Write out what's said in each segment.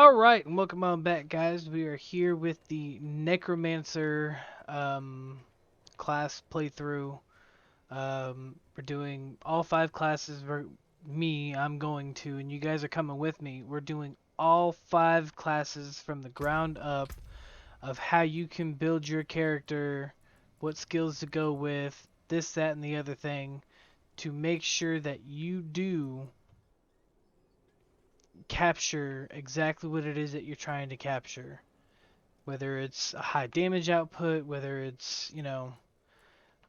Alright, and welcome on back, guys. We are here with the Necromancer class playthrough. We're doing all 5 classes. I'm going to, and you guys are coming with me. We're doing all 5 classes from the ground up of how you can build your character, what skills to go with, this, that, and the other thing, to make sure that you do capture exactly what it is that you're trying to capture. Whether it's a high damage output, whether it's,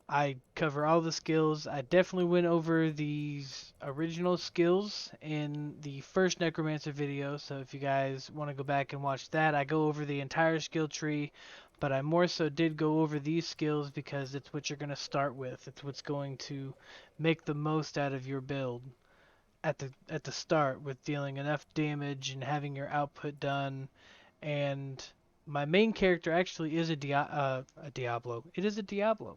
I cover all the skills. I definitely went over these original skills in the first Necromancer video, so if you guys want to go back and watch that, I go over the entire skill tree, but I more so did go over these skills because it's what you're going to start with. It's what's going to make the most out of your build at the start, with dealing enough damage and having your output done. And my main character actually is a Diablo. It is a Diablo.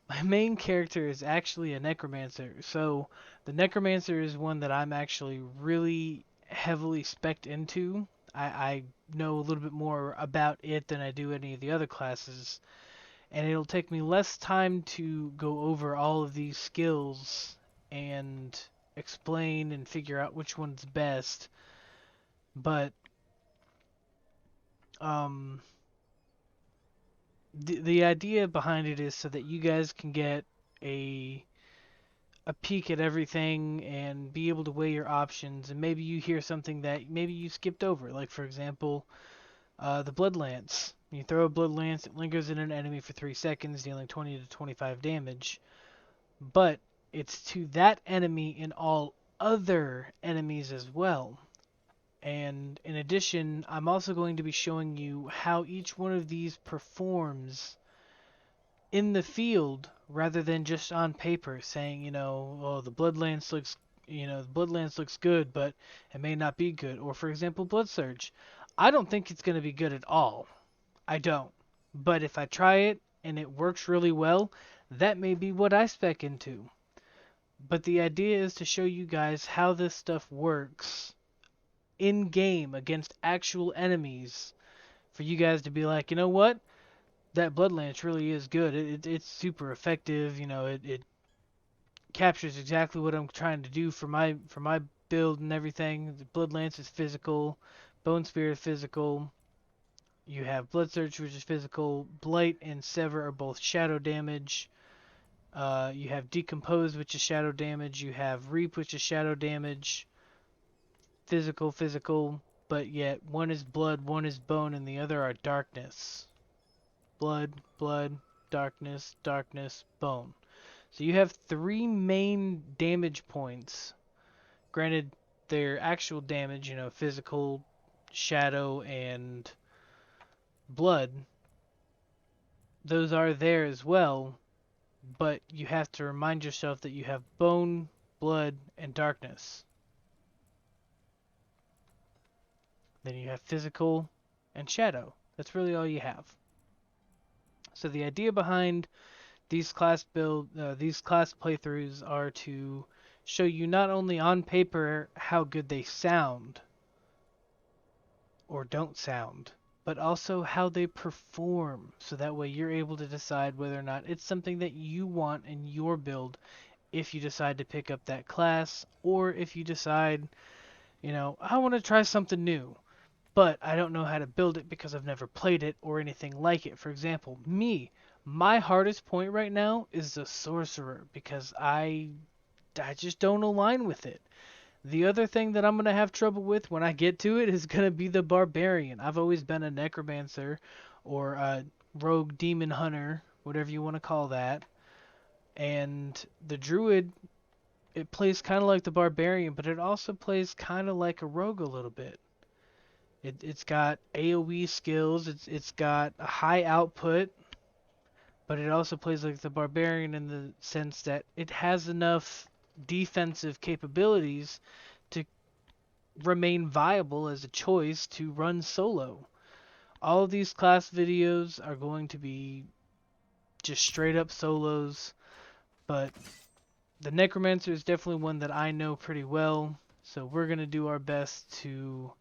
My main character is actually a Necromancer. So the Necromancer is one that I'm actually really heavily spec'd into. I know a little bit more about it than I do any of the other classes, and it'll take me less time to go over all of these skills and explain and figure out which one's best. But um, the idea behind it is so that you guys can get a a peek at everything and be able to weigh your options, and maybe you hear something that maybe you skipped over, like for example, the Blood Lance. You throw a Blood Lance, it lingers in an enemy for 3 seconds, dealing 20 to 25 damage, but it's to that enemy and all other enemies as well. And in addition, I'm also going to be showing you how each one of these performs in the field rather than just on paper, saying, oh, the Bloodlance looks, the Bloodlance looks good, but it may not be good. Or for example, Blood Surge. I don't think it's going to be good at all. I don't. But if I try it and it works really well, that may be what I spec into. But the idea is to show you guys how this stuff works in game against actual enemies, for you guys to be like, you know what, that Blood Lance really is good. It's super effective. It captures exactly what I'm trying to do for my build and everything. The Blood Lance is physical, Bone Spear is physical. You have Blood Surge, which is physical. Blight and Sever are both shadow damage. You have Decompose, which is shadow damage. You have Reap, which is shadow damage. Physical, but yet one is blood, one is bone, and the other are darkness. Blood, darkness, bone. So you have 3 main damage points. Granted, their actual damage, physical, shadow, and blood, those are there as well, but you have to remind yourself that you have bone, blood, and darkness. Then you have physical and shadow. That's really all you have. So the idea behind these class playthroughs are to show you not only on paper how good they sound or don't sound, but also how they perform. So that way you're able to decide whether or not it's something that you want in your build, if you decide to pick up that class, or if you decide, I want to try something new, but I don't know how to build it because I've never played it or anything like it. For example, my hardest point right now is the Sorcerer, because I just don't align with it. The other thing that I'm going to have trouble with when I get to it is going to be the Barbarian. I've always been a Necromancer or a Rogue Demon Hunter, whatever you want to call that. And the Druid, it plays kind of like the Barbarian, but it also plays kind of like a Rogue a little bit. It's got AoE skills, it's got a high output, but it also plays like the Barbarian in the sense that it has enough defensive capabilities to remain viable as a choice to run solo. All of these class videos are going to be just straight up solos, but the Necromancer is definitely one that I know pretty well, so we're going to do our best to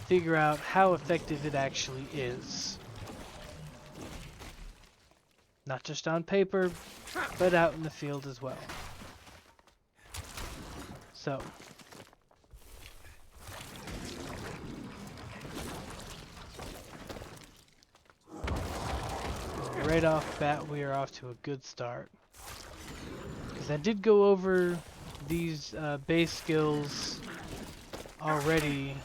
figure out how effective it actually is. Not just on paper, but out in the field as well. So, right off the bat, we are off to a good start. Because I did go over these base skills already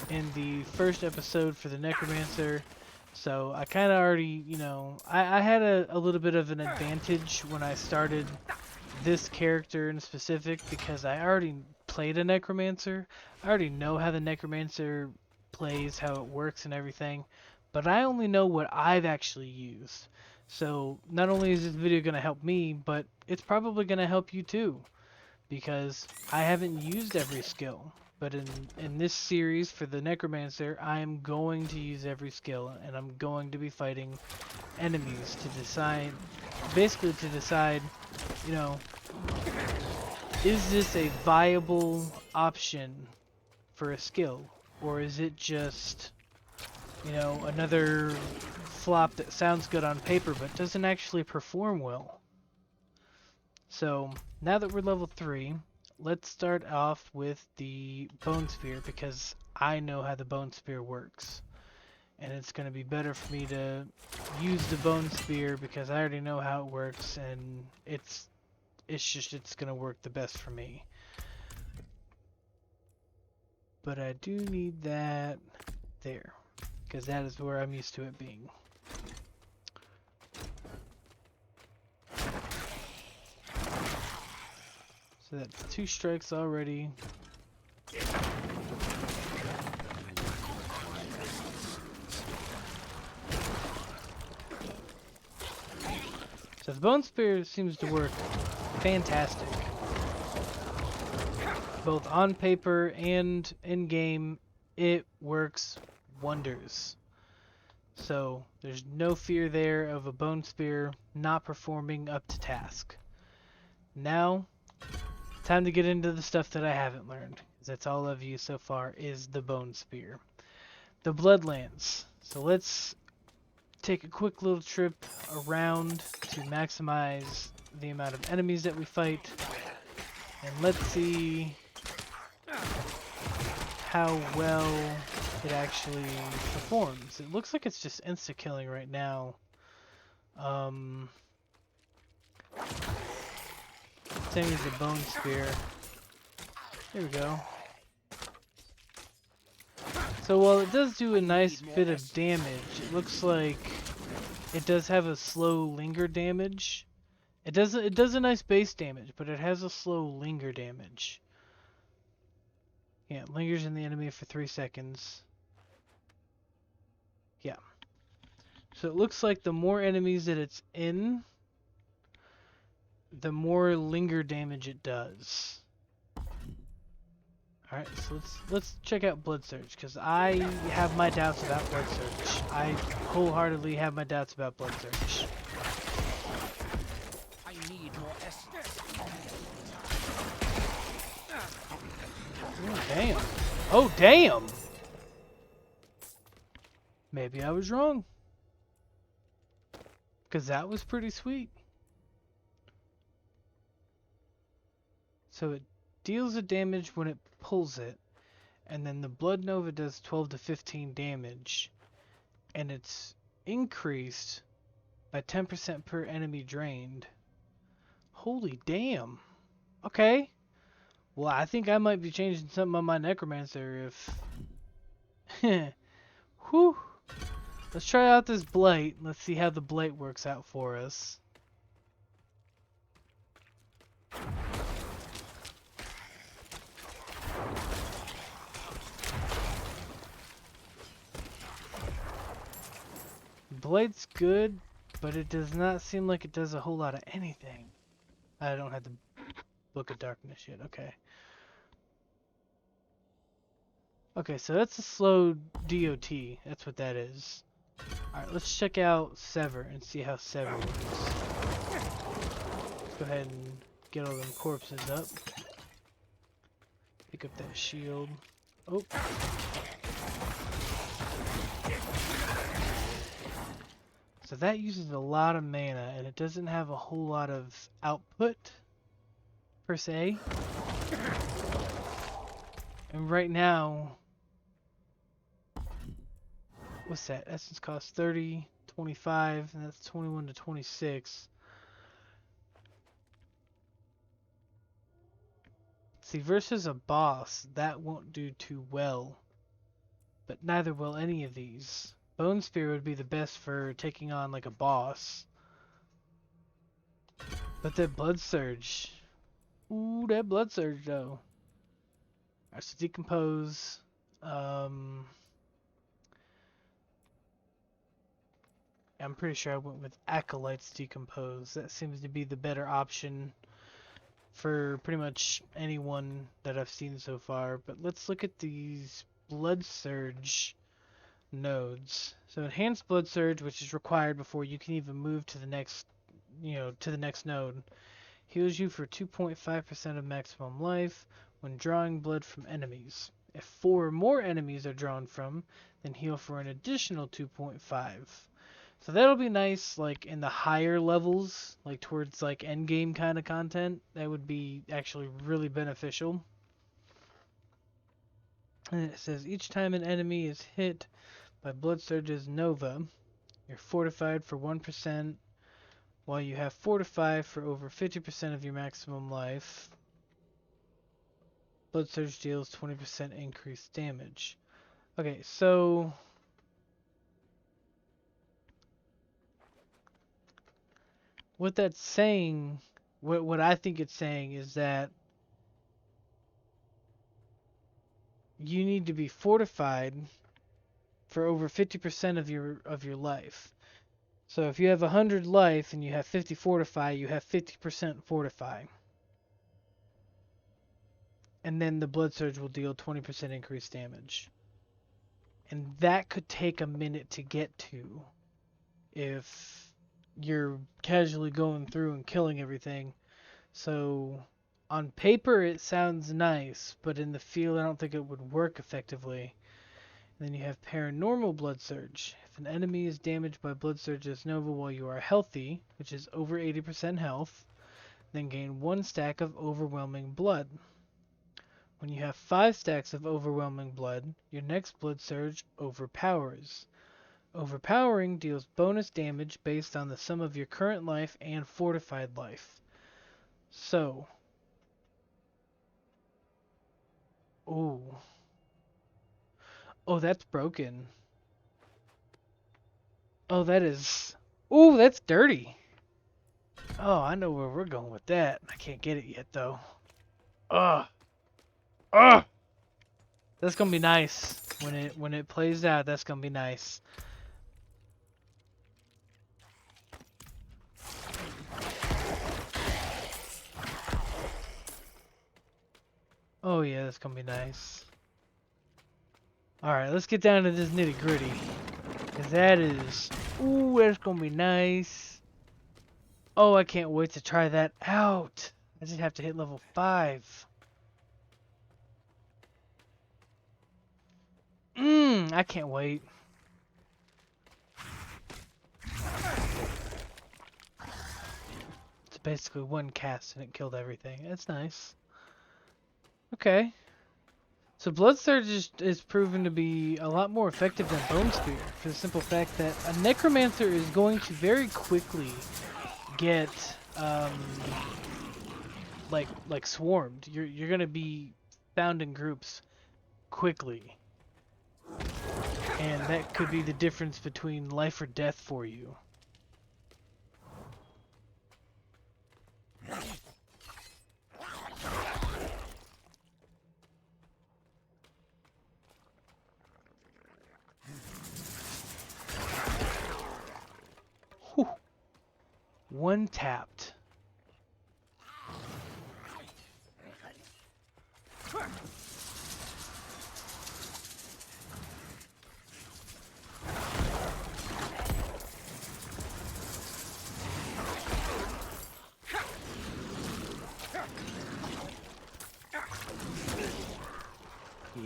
in the first episode for the Necromancer. So I kind of already, you know, I had a little bit of an advantage when I started this character in specific because I already played a Necromancer. I already know how the Necromancer plays, how it works and everything, but I only know what I've actually used. So not only is this video going to help me, but it's probably going to help you too, because I haven't used every skill. But in this series for the Necromancer, I am going to use every skill, and I'm going to be fighting enemies to decide, basically to decide, you know, is this a viable option for a skill, or is it just, you know, another flop that sounds good on paper but doesn't actually perform well? So now that we're level 3, let's start off with the Bone Spear, because I know how the Bone Spear works. And it's going to be better for me to use the Bone Spear because I already know how it works, and it's going to work the best for me. But I do need that there, because that is where I'm used to it being. So that's 2 strikes already. So the Bone Spear seems to work fantastic. Both on paper and in game, it works wonders. So there's no fear there of a Bone Spear not performing up to task. Now, time to get into the stuff that I haven't learned, because that's all I've used so far is the Bone Spear. The Bloodlands. So let's take a quick little trip around to maximize the amount of enemies that we fight, and let's see how well it actually performs. It looks like it's just insta-killing right now. Same as the Bone Spear. There we go. So while it does do a nice bit of damage, it looks like it does have a slow linger damage. It does a nice base damage, but it has a slow linger damage. Yeah, it lingers in the enemy for 3 seconds. Yeah. So it looks like the more enemies that it's in, the more linger damage it does. Alright, so let's check out Blood Surge, because I have my doubts about Blood Surge. I wholeheartedly have my doubts about Blood Surge. I need more essence. Oh, damn. Oh, damn! Maybe I was wrong. Because that was pretty sweet. So it deals a damage when it pulls it, and then the Blood Nova does 12 to 15 damage, and it's increased by 10% per enemy drained. Holy damn. Okay. Well, I think I might be changing something on my Necromancer if... Whew. Let's try out this Blight. Let's see how the Blight works out for us. Blight's good, but it does not seem like it does a whole lot of anything. I don't have the Book of Darkness yet. Okay. Okay, so that's a slow DOT. That's what that is. Alright, let's check out Sever and see how Sever works. Let's go ahead and get all them corpses up. Pick up that shield. Oh. So that uses a lot of mana, and it doesn't have a whole lot of output, per se. And right now, what's that? Essence costs 30, 25, and that's 21 to 26. See, versus a boss, that won't do too well. But neither will any of these. Bone Spear would be the best for taking on like a boss. But that Blood Surge. Ooh, that Blood Surge though. Alright, so Decompose. I'm pretty sure I went with Acolyte's Decompose. That seems to be the better option for pretty much anyone that I've seen so far. But let's look at these Blood Surge nodes. So Enhanced Blood Surge, which is required before you can even move to the next, to the next node, heals you for 2.5% of maximum life when drawing blood from enemies. If 4 or more enemies are drawn from, then heal for an additional 2.5. So that'll be nice, like in the higher levels, like towards like end game kind of content. That would be actually really beneficial. And it says each time an enemy is hit by Blood Surge's Nova, you're fortified for 1%, while you have fortified for over 50% of your maximum life. Blood Surge deals 20% increased damage. Okay, so what that's saying, what I think it's saying is that you need to be fortified for over 50% of your life. So if you have 100 life and you have 50 fortify, you have 50% fortify. And then the Blood Surge will deal 20% increased damage. And that could take a minute to get to if you're casually going through and killing everything. So on paper it sounds nice, but in the field I don't think it would work effectively. And then you have Paranormal Blood Surge. If an enemy is damaged by Blood Surge's Nova while you are healthy, which is over 80% health, then gain 1 stack of Overwhelming Blood. When you have 5 stacks of Overwhelming Blood, your next Blood Surge overpowers. Overpowering deals bonus damage based on the sum of your current life and fortified life. So, ooh. Oh, that's broken. Oh, that is... Ooh, that's dirty. Oh, I know where we're going with that. I can't get it yet, though. Ugh. Ugh! That's gonna be nice. When it plays out, that's gonna be nice. Oh yeah, that's gonna be nice. Alright, let's get down to this nitty gritty. Cause that is... Ooh, that's gonna be nice. Oh, I can't wait to try that out. I just have to hit level 5. I can't wait. It's basically one cast and it killed everything. That's nice. Okay. So Blood Surge is proven to be a lot more effective than Bone Spear for the simple fact that a Necromancer is going to very quickly get like swarmed. You're gonna be found in groups quickly. And that could be the difference between life or death for you. Whew. One tapped.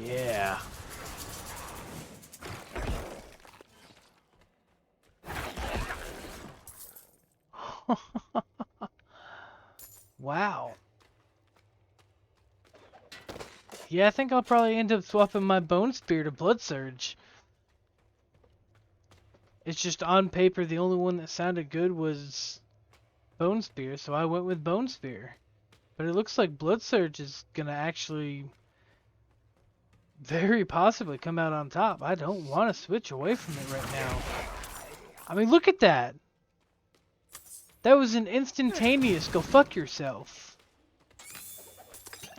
Yeah. Wow. Yeah, I think I'll probably end up swapping my Bone Spear to Blood Surge. It's just on paper the only one that sounded good was Bone Spear, so I went with Bone Spear. But it looks like Blood Surge is gonna actually very possibly come out on top. I don't want to switch away from it right now. I mean, look at that. That was an instantaneous go fuck yourself.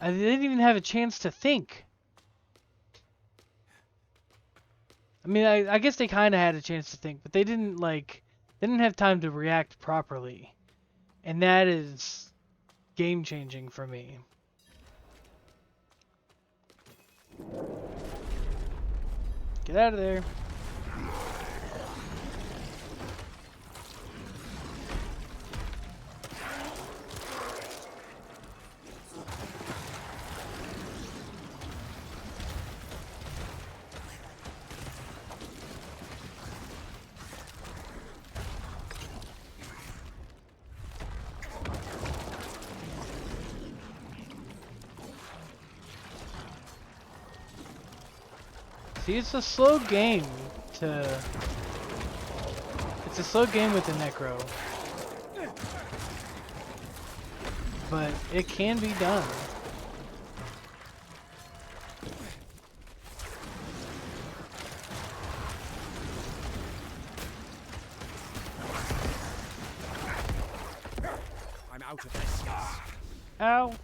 I didn't even have a chance to think. I mean, I guess they kind of had a chance to think, but they didn't have time to react properly. And that is game changing for me. Get out of there. See, it's a slow game to... It's a slow game with the Necro. But it can be done. I'm out of this. Ow!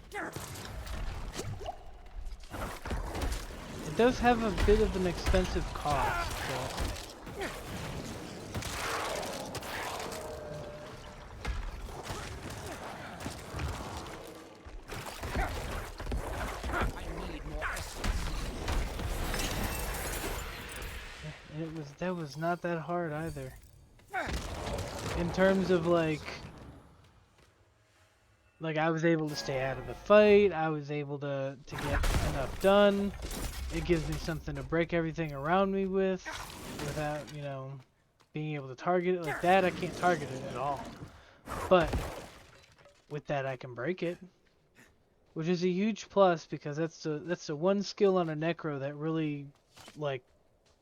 It does have a bit of an expensive cost, so... I need more essence. That was not that hard either. In terms of like I was able to stay out of the fight, I was able to get enough done. It gives me something to break everything around me with without, you know, being able to target it like that. I can't target it at all. But with that I can break it. Which is a huge plus because that's the one skill on a Necro that really like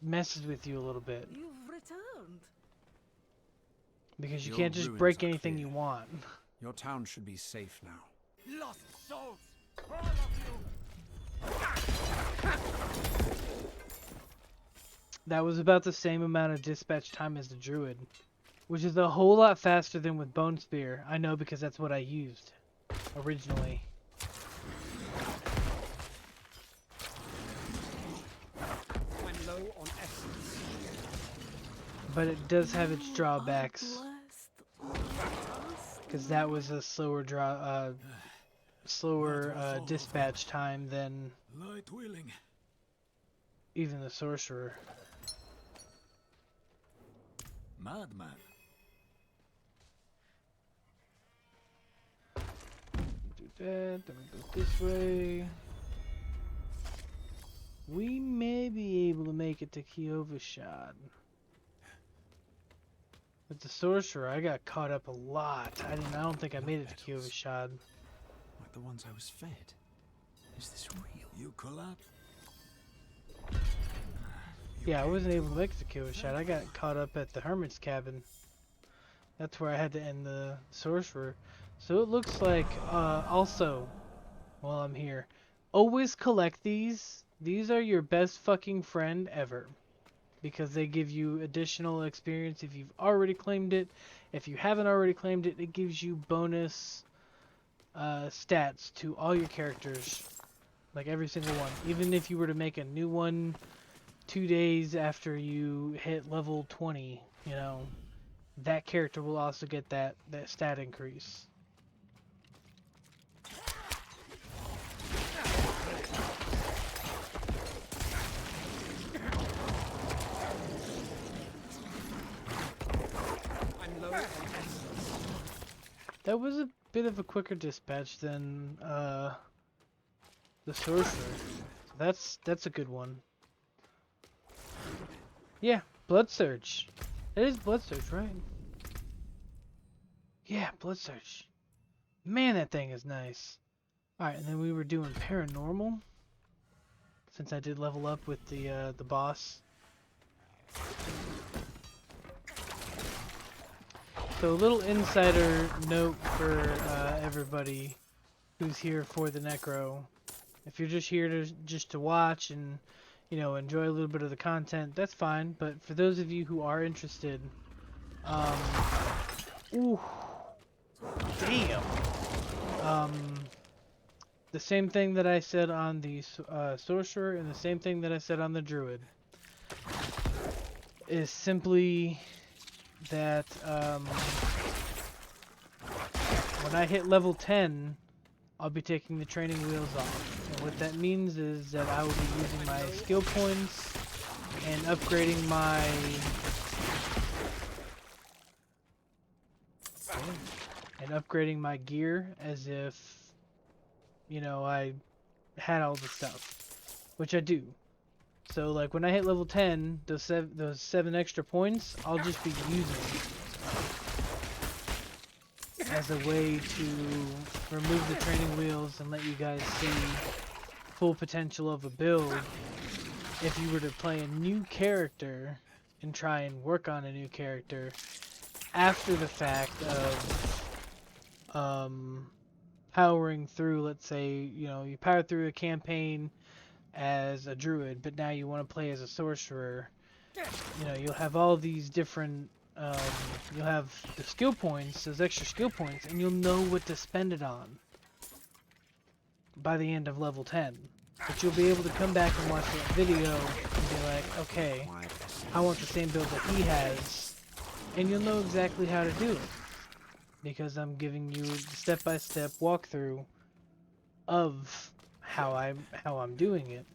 messes with you a little bit. You've returned. Because you Your can't just ruins break are anything clear. you want. Your town should be safe now. Lost souls! All of you! That was about the same amount of dispatch time as the Druid. Which is a whole lot faster than with Bone Spear. I know because that's what I used originally. I'm low on essence. But it does have its drawbacks. Because that was a slower dispatch time than Light willing. even the Sorcerer. Madman. Do that, then we go this way. We may be able to make it to Kiovashad. With the Sorcerer, I got caught up a lot. I don't think I made it to Kiovashad. Like the ones I was fed. Is this real? You collapse. Yeah, I wasn't able to make it to Kiovashad. I got caught up at the Hermit's Cabin. That's where I had to end the Sorcerer. So it looks like, also, while I'm here, always collect these. These are your best fucking friend ever. Because they give you additional experience if you've already claimed it. If you haven't already claimed it, it gives you bonus stats to all your characters. Like every single one. Even if you were to make a new one 2 days after you hit level 20, you know, that character will also get that stat increase. I'm low on essence. That was a bit of a quicker dispatch than the Sorcerer. that's a good one. Yeah, Blood Surge. That is Blood Surge, right? Yeah, Blood Surge. Man, that thing is nice. Alright, and then we were doing Paranormal. Since I did level up with the boss. So a little insider note for everybody who's here for the Necro. If you're just here to watch and, you know, enjoy a little bit of the content, that's fine. But for those of you who are interested, ooh, damn. The same thing that I said on the sorcerer and the same thing that I said on the druid is simply that when I hit level 10, I'll be taking the training wheels off. And what that means is that I will be using my skill points and upgrading my gear as if, you know, I had all the stuff, which I do. So like when I hit level 10, those seven extra points, I'll just be using as a way to remove the training wheels and let you guys see full potential of a build. If you were to play a new character and try and work on a new character after the fact of powering through, let's say, you know, you power through a campaign as a druid, but now you want to play as a sorcerer, you know, you'll have all these different, you'll have the skill points, those extra skill points, and you'll know what to spend it on by the end of level 10. But you'll be able to come back and watch that video and be like, okay, I want the same build that he has, and you'll know exactly how to do it. Because I'm giving you the step-by-step walkthrough of how I'm doing it.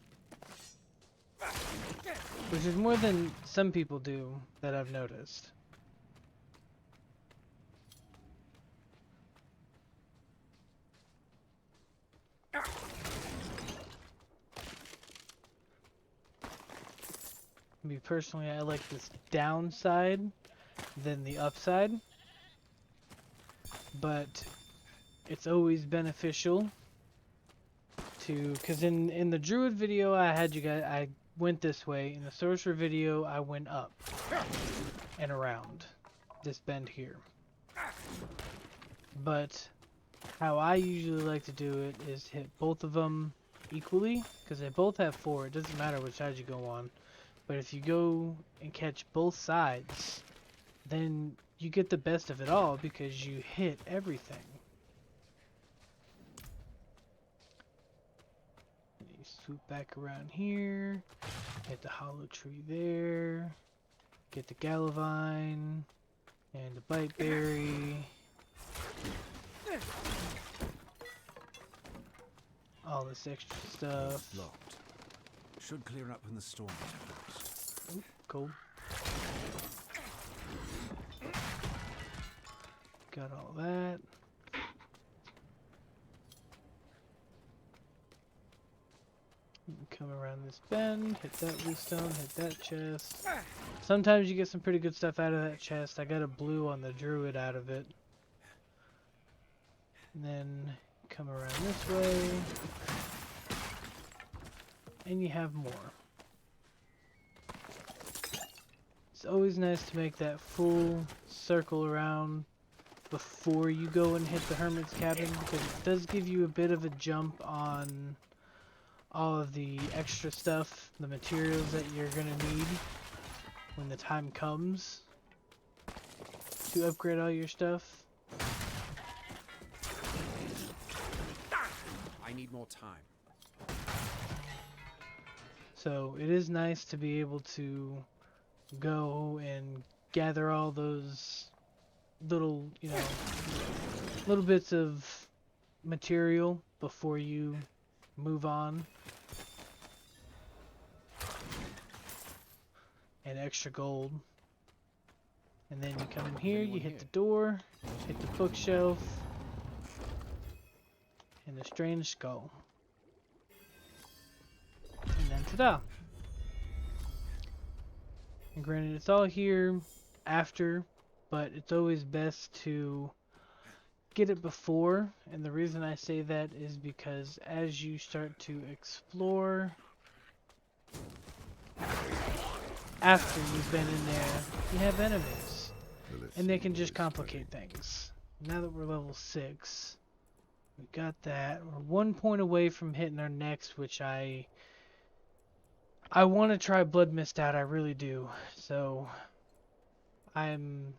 Which is more than some people do that I've noticed. Me personally, I like this downside than the upside. But it's always beneficial to, because in the druid video I went this way. In the sorcerer video I went up and around this bend here. But how I usually like to do it is hit both of them equally, because they both have 4. It doesn't matter which side you go on. But if you go and catch both sides, then you get the best of it all because you hit everything. You swoop back around here, hit the hollow tree there, get the Galavine and the Bite Berry. All this extra stuff. Locked. Should clear up when the storm returns. Ooh, cool. Got all that. Come around this bend, hit that blue stone, hit that chest. Sometimes you get some pretty good stuff out of that chest. I got a blue on the druid out of it. And then come around this way. And you have more. It's always nice to make that full circle around before you go and hit the hermit's cabin, because it does give you a bit of a jump on all of the extra stuff, the materials that you're gonna need when the time comes to upgrade all your stuff. I need more time. So it is nice to be able to go and gather all those little, you know, little bits of material before you move on. And extra gold. And then you come in here, you hit the door, hit the bookshelf, and the strange skull. Ta-da! And granted, it's all here after, but it's always best to get it before. And the reason I say that is because as you start to explore after you've been in there, you have enemies. And they can just complicate things. Now that we're level 6, we got that. We're 1 point away from hitting our next, which I want to try Blood Mist out, I really do. So I'm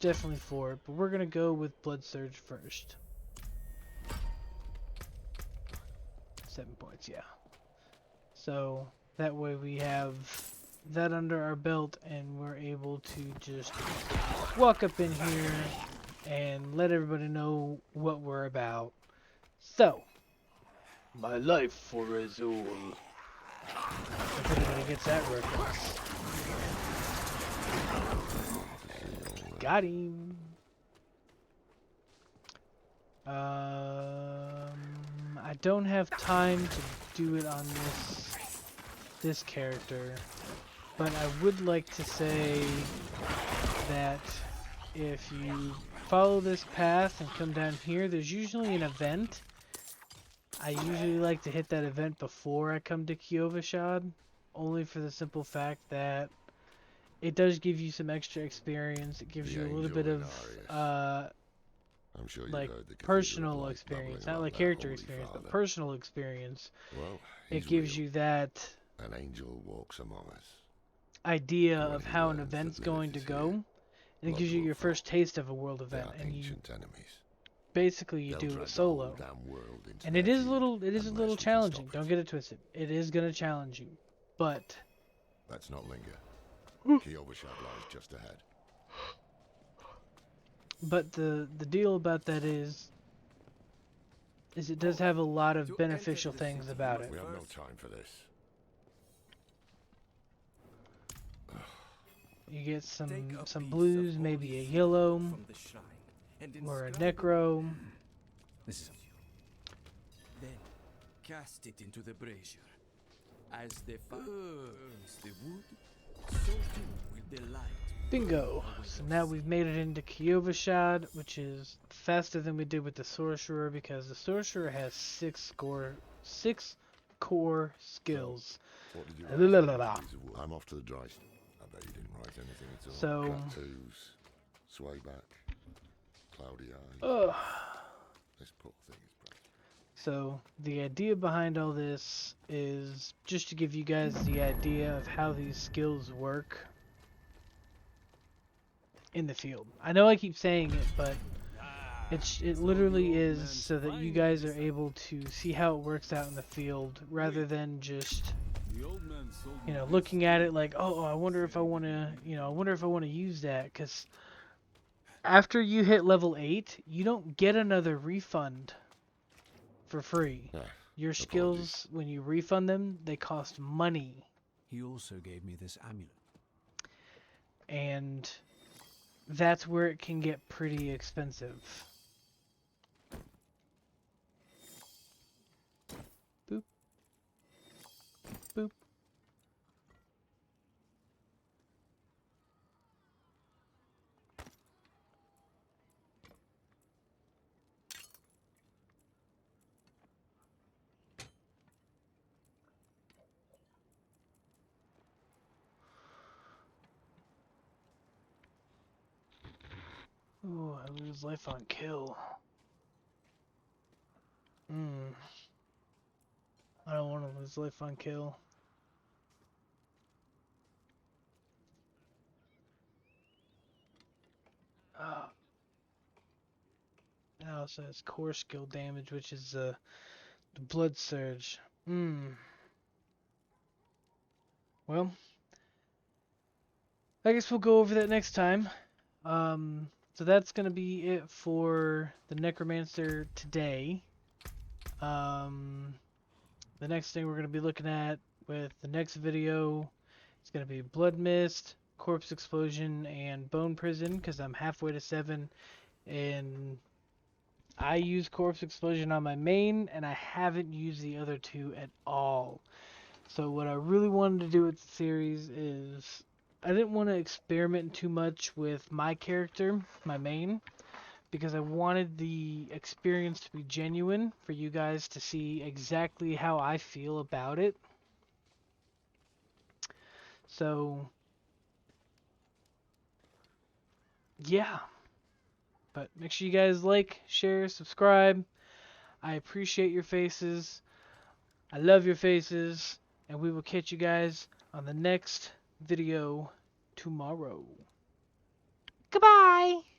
definitely for it, but we're gonna go with Blood Surge first. 7 points, yeah. So that way we have that under our belt and we're able to just walk up in here and let everybody know what we're about. So, my life for Azul. If anybody gets that reference. Got him. I don't have time to do it on this character, but I would like to say that if you follow this path and come down here, there's usually an event. I usually like to hit that event before I come to Kyovashad, only for the simple fact that it does give you some extra experience. It gives you a little bit of I'm sure like personal experience, not like character experience, but personal experience. Well, it gives you that an angel walks among us. Idea of how an event's going to go, and it gives you your first taste of a world event, and you basically you do it solo. And it is a little challenging. Don't get it twisted. It is gonna challenge you, but let's not linger. Kyovashad lies just ahead. But the deal about that is it does have a lot of beneficial things about it. We have no time for this. You get some blues, maybe a yellow, or a necro. This is Then cast it into the brazier. As the fire burns the wood, so too will the light. Bingo! So now we've made it into Kyovashad, which is faster than we did with the Sorcerer, because the Sorcerer has 6 core skills. So, what did you I'm off to the dry. I bet you didn't write anything at all. So, tattoos, sway back, cloudy eyes. This poor thing is broken. So the idea behind all this is just to give you guys the idea of how these skills work in the field. I know I keep saying it, but it literally is so that you guys are able to see how it works out in the field, rather than just looking at it like, oh, I wonder if I want to use that, because after you hit level 8, you don't get another refund for free. Your skills, when you refund them, they cost money. He also gave me this amulet. And that's where it can get pretty expensive. Boop. Boop. Oh, I lose life on kill. I don't want to lose life on kill. It also has core skill damage, which is the blood surge. Well, I guess we'll go over that next time. So that's going to be it for the Necromancer today. The next thing we're going to be looking at with the next video is going to be Blood Mist, Corpse Explosion, and Bone Prison, because I'm halfway to 7, and I use Corpse Explosion on my main, and I haven't used the other 2 at all. So what I really wanted to do with the series is I didn't want to experiment too much with my character, my main, because I wanted the experience to be genuine for you guys to see exactly how I feel about it. So, yeah. But make sure you guys like, share, subscribe. I appreciate your faces. I love your faces. And we will catch you guys on the next video tomorrow. Goodbye!